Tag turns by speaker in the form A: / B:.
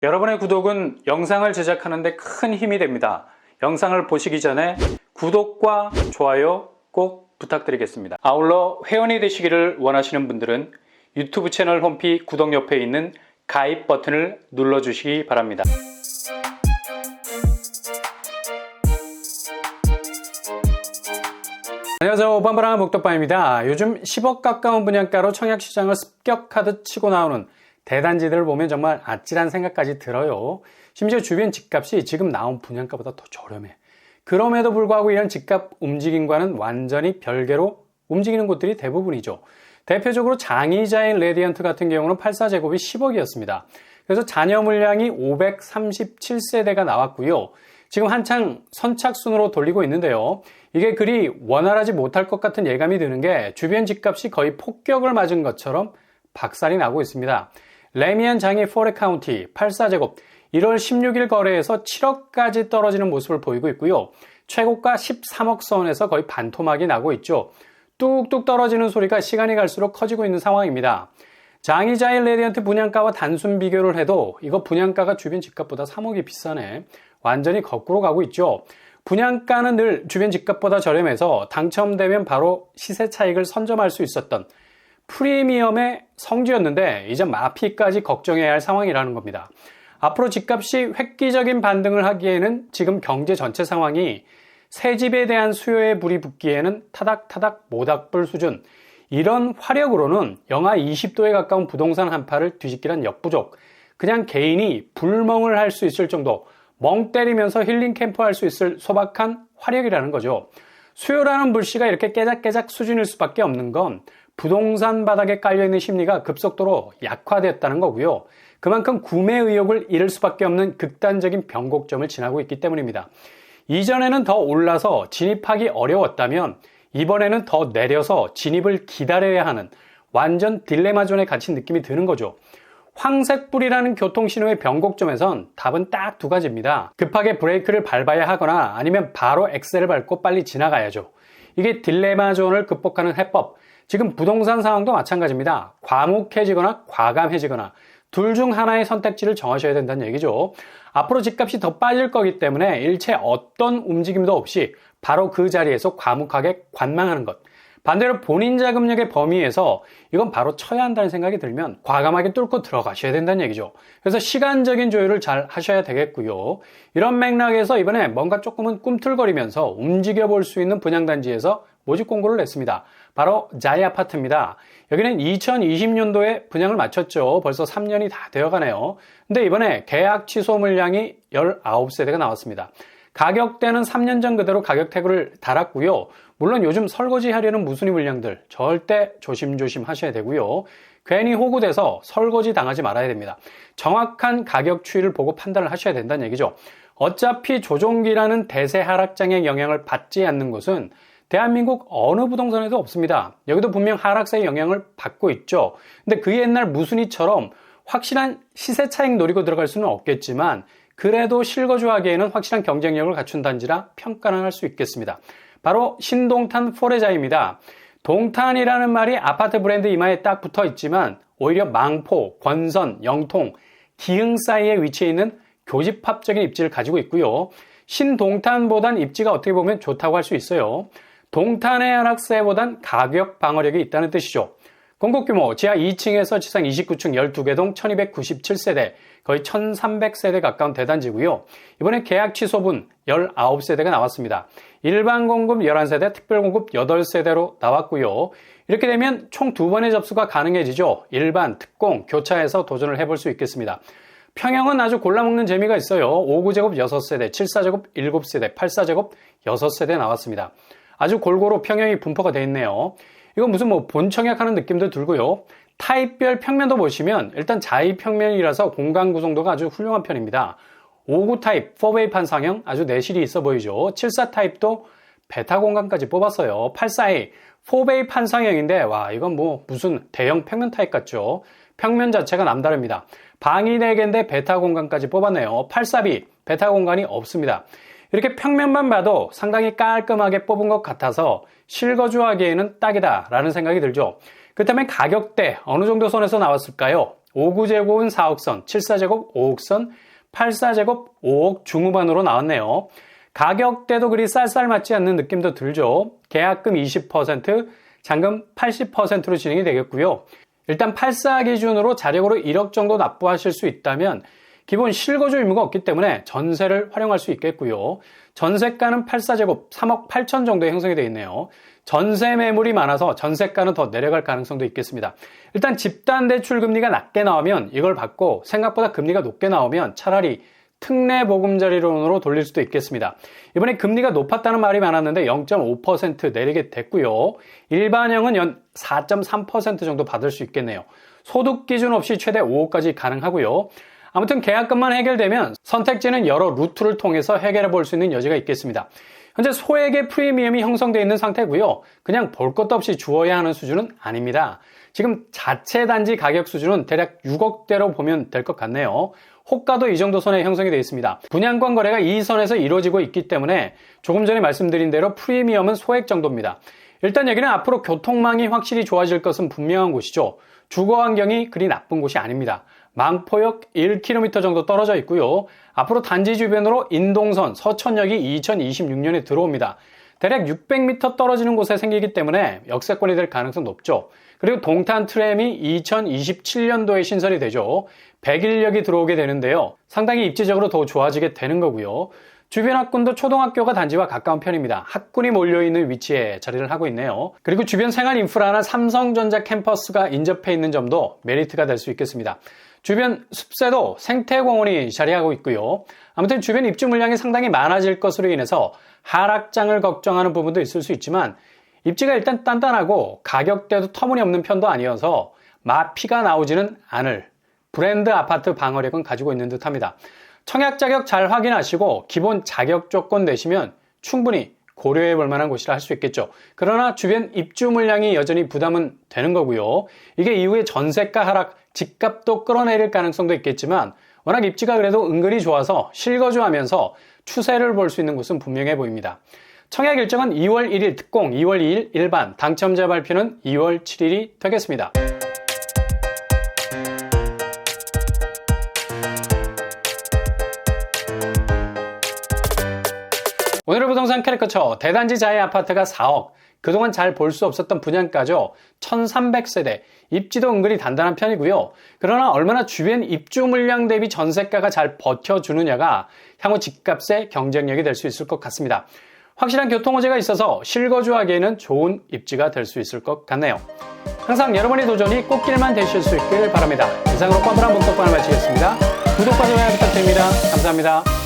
A: 여러분의 구독은 영상을 제작하는 데 큰 힘이 됩니다. 영상을 보시기 전에 구독과 좋아요 꼭 부탁드리겠습니다. 아울러 회원이 되시기를 원하시는 분들은 유튜브 채널 홈피 구독 옆에 있는 가입 버튼을 눌러주시기 바랍니다. 안녕하세요, 빰바람 목덕방입니다. 요즘 10억 가까운 분양가로 청약시장을 습격하듯 치고 나오는 대단지들을 보면 정말 아찔한 생각까지 들어요. 심지어 주변 집값이 지금 나온 분양가보다 더 저렴해. 그럼에도 불구하고 이런 집값 움직임과는 완전히 별개로 움직이는 곳들이 대부분이죠. 대표적으로 장이자인 레디언트 같은 경우는 84제곱이 10억이었습니다. 그래서 잔여 물량이 537세대가 나왔고요. 지금 한창 선착순으로 돌리고 있는데요. 이게 그리 원활하지 못할 것 같은 예감이 드는 게 주변 집값이 거의 폭격을 맞은 것처럼 박살이 나고 있습니다. 레미안 장이 포레 카운티 84제곱 1월 16일 거래에서 7억까지 떨어지는 모습을 보이고 있고요. 최고가 13억 선에서 거의 반토막이 나고 있죠. 뚝뚝 떨어지는 소리가 시간이 갈수록 커지고 있는 상황입니다. 장이자인 레디언트 분양가와 단순 비교를 해도 이거 분양가가 주변 집값보다 3억이 비싸네. 완전히 거꾸로 가고 있죠. 분양가는 늘 주변 집값보다 저렴해서 당첨되면 바로 시세 차익을 선점할 수 있었던 프리미엄의 성지였는데 이제 마피까지 걱정해야 할 상황이라는 겁니다. 앞으로 집값이 획기적인 반등을 하기에는 지금 경제 전체 상황이 새 집에 대한 수요에 불이 붙기에는 타닥타닥 모닥불 수준, 이런 화력으로는 영하 20도에 가까운 부동산 한파를 뒤집기란 역부족, 그냥 개인이 불멍을 할 수 있을 정도 멍 때리면서 힐링 캠프 할 수 있을 소박한 화력이라는 거죠. 수요라는 불씨가 이렇게 깨작깨작 수준일 수밖에 없는 건 부동산 바닥에 깔려있는 심리가 급속도로 약화됐다는 거고요. 그만큼 구매 의욕을 잃을 수밖에 없는 극단적인 변곡점을 지나고 있기 때문입니다. 이전에는 더 올라서 진입하기 어려웠다면 이번에는 더 내려서 진입을 기다려야 하는 완전 딜레마존에 갇힌 느낌이 드는 거죠. 황색불이라는 교통신호의 변곡점에선 답은 딱 두 가지입니다. 급하게 브레이크를 밟아야 하거나 아니면 바로 엑셀을 밟고 빨리 지나가야죠. 이게 딜레마존을 극복하는 해법. 지금 부동산 상황도 마찬가지입니다. 과묵해지거나 과감해지거나 둘 중 하나의 선택지를 정하셔야 된다는 얘기죠. 앞으로 집값이 더 빠질 거기 때문에 일체 어떤 움직임도 없이 바로 그 자리에서 과묵하게 관망하는 것. 반대로 본인 자금력의 범위에서 이건 바로 쳐야 한다는 생각이 들면 과감하게 뚫고 들어가셔야 된다는 얘기죠. 그래서 시간적인 조율을 잘 하셔야 되겠고요. 이런 맥락에서 이번에 뭔가 조금은 꿈틀거리면서 움직여 볼 수 있는 분양단지에서 모집 공고를 냈습니다. 바로 자이 아파트입니다. 여기는 2020년도에 분양을 마쳤죠. 벌써 3년이 다 되어가네요. 근데 이번에 계약 취소 물량이 19세대가 나왔습니다. 가격대는 3년 전 그대로 가격 태그를 달았고요. 물론 요즘 설거지 하려는 무순위 물량들 절대 조심조심 하셔야 되고요. 괜히 호구돼서 설거지 당하지 말아야 됩니다. 정확한 가격 추이를 보고 판단을 하셔야 된다는 얘기죠. 어차피 조종기라는 대세 하락장의 영향을 받지 않는 곳은 대한민국 어느 부동산에도 없습니다. 여기도 분명 하락세의 영향을 받고 있죠. 근데 그 옛날 무순위처럼 확실한 시세 차익 노리고 들어갈 수는 없겠지만 그래도 실거주하기에는 확실한 경쟁력을 갖춘 단지라 평가는 할 수 있겠습니다. 바로 신동탄 포레자입니다. 동탄이라는 말이 아파트 브랜드 이마에 딱 붙어 있지만 오히려 망포, 권선, 영통, 기흥 사이에 위치해 있는 교집합적인 입지를 가지고 있고요. 신동탄보단 입지가 어떻게 보면 좋다고 할 수 있어요. 동탄의 하락세보단 가격 방어력이 있다는 뜻이죠. 건축규모 지하 2층에서 지상 29층 12개 동 1297세대, 거의 1300세대 가까운 대단지고요. 이번에 계약 취소분 19세대가 나왔습니다. 일반 공급 11세대, 특별 공급 8세대로 나왔고요. 이렇게 되면 총 2번의 접수가 가능해지죠. 일반, 특공, 교차해서 도전을 해볼 수 있겠습니다. 평형은 아주 골라먹는 재미가 있어요. 59제곱 6세대, 74제곱 7세대, 84제곱 6세대 나왔습니다. 아주 골고루 평형이 분포가 되어 있네요. 이건 무슨 본청약하는 느낌도 들고요. 타입별 평면도 보시면 일단 자이 평면이라서 공간 구성도가 아주 훌륭한 편입니다. 59 타입 4베이 판상형 아주 내실이 있어 보이죠. 74 타입도 베타 공간까지 뽑았어요. 84A 4베이 판상형인데 와 이건 무슨 대형 평면 타입 같죠. 평면 자체가 남다릅니다. 방이 4개인데 베타 공간까지 뽑았네요. 84B 베타 공간이 없습니다. 이렇게 평면만 봐도 상당히 깔끔하게 뽑은 것 같아서 실거주하기에는 딱이다 라는 생각이 들죠. 그렇다면 가격대 어느 정도 선에서 나왔을까요? 5구제곱은 4억 선, 7사제곱 5억 선, 8사제곱 5억 중후반으로 나왔네요. 가격대도 그리 쌀쌀맞지 않는 느낌도 들죠. 계약금 20%, 잔금 80%로 진행이 되겠고요. 일단 8사 기준으로 자력으로 1억 정도 납부하실 수 있다면 기본 실거주 의무가 없기 때문에 전세를 활용할 수 있겠고요. 전세가는 8사제곱 3억 8천 정도에 형성이 되어 있네요. 전세 매물이 많아서 전세가는 더 내려갈 가능성도 있겠습니다. 일단 집단 대출 금리가 낮게 나오면 이걸 받고 생각보다 금리가 높게 나오면 차라리 특례 보금자리론으로 돌릴 수도 있겠습니다. 이번에 금리가 높았다는 말이 많았는데 0.5% 내리게 됐고요. 일반형은 연 4.3% 정도 받을 수 있겠네요. 소득 기준 없이 최대 5억까지 가능하고요. 아무튼 계약금만 해결되면 선택지는 여러 루트를 통해서 해결해 볼 수 있는 여지가 있겠습니다. 현재 소액의 프리미엄이 형성되어 있는 상태고요. 그냥 볼 것도 없이 주어야 하는 수준은 아닙니다. 지금 자체 단지 가격 수준은 대략 6억대로 보면 될 것 같네요. 호가도 이 정도 선에 형성이 되어 있습니다. 분양권 거래가 이 선에서 이루어지고 있기 때문에 조금 전에 말씀드린 대로 프리미엄은 소액 정도입니다. 일단 여기는 앞으로 교통망이 확실히 좋아질 것은 분명한 곳이죠. 주거 환경이 그리 나쁜 곳이 아닙니다. 망포역 1km 정도 떨어져 있고요. 앞으로 단지 주변으로 인동선, 서천역이 2026년에 들어옵니다. 대략 600m 떨어지는 곳에 생기기 때문에 역세권이 될 가능성 높죠. 그리고 동탄 트램이 2027년도에 신설이 되죠. 백일역이 들어오게 되는데요. 상당히 입지적으로 더 좋아지게 되는 거고요. 주변 학군도 초등학교가 단지와 가까운 편입니다. 학군이 몰려있는 위치에 자리를 하고 있네요. 그리고 주변 생활 인프라나 삼성전자 캠퍼스가 인접해 있는 점도 메리트가 될 수 있겠습니다. 주변 숲새도 생태공원이 자리하고 있고요. 아무튼 주변 입주 물량이 상당히 많아질 것으로 인해서 하락장을 걱정하는 부분도 있을 수 있지만 입지가 일단 단단하고 가격대도 터무니없는 편도 아니어서 마피가 나오지는 않을 브랜드 아파트 방어력은 가지고 있는 듯합니다. 청약 자격 잘 확인하시고 기본 자격 조건 내시면 충분히 고려해 볼 만한 곳이라 할 수 있겠죠. 그러나 주변 입주 물량이 여전히 부담은 되는 거고요. 이게 이후에 전세가 하락, 집값도 끌어내릴 가능성도 있겠지만 워낙 입지가 그래도 은근히 좋아서 실거주하면서 추세를 볼 수 있는 곳은 분명해 보입니다. 청약 일정은 2월 1일 특공, 2월 2일 일반, 당첨자 발표는 2월 7일이 되겠습니다. 오늘의 부동산 캐릭터처 대단지 자해 아파트가 4억, 그동안 잘 볼 수 없었던 분양가죠. 1300세대, 입지도 은근히 단단한 편이고요. 그러나 얼마나 주변 입주 물량 대비 전세가가 잘 버텨주느냐가 향후 집값의 경쟁력이 될 수 있을 것 같습니다. 확실한 교통호재가 있어서 실거주하기에는 좋은 입지가 될 수 있을 것 같네요. 항상 여러분의 도전이 꽃길만 되실 수 있길 바랍니다. 이상으로 뻔뻔한 목격반을 마치겠습니다. 구독과 좋아요 부탁드립니다. 감사합니다.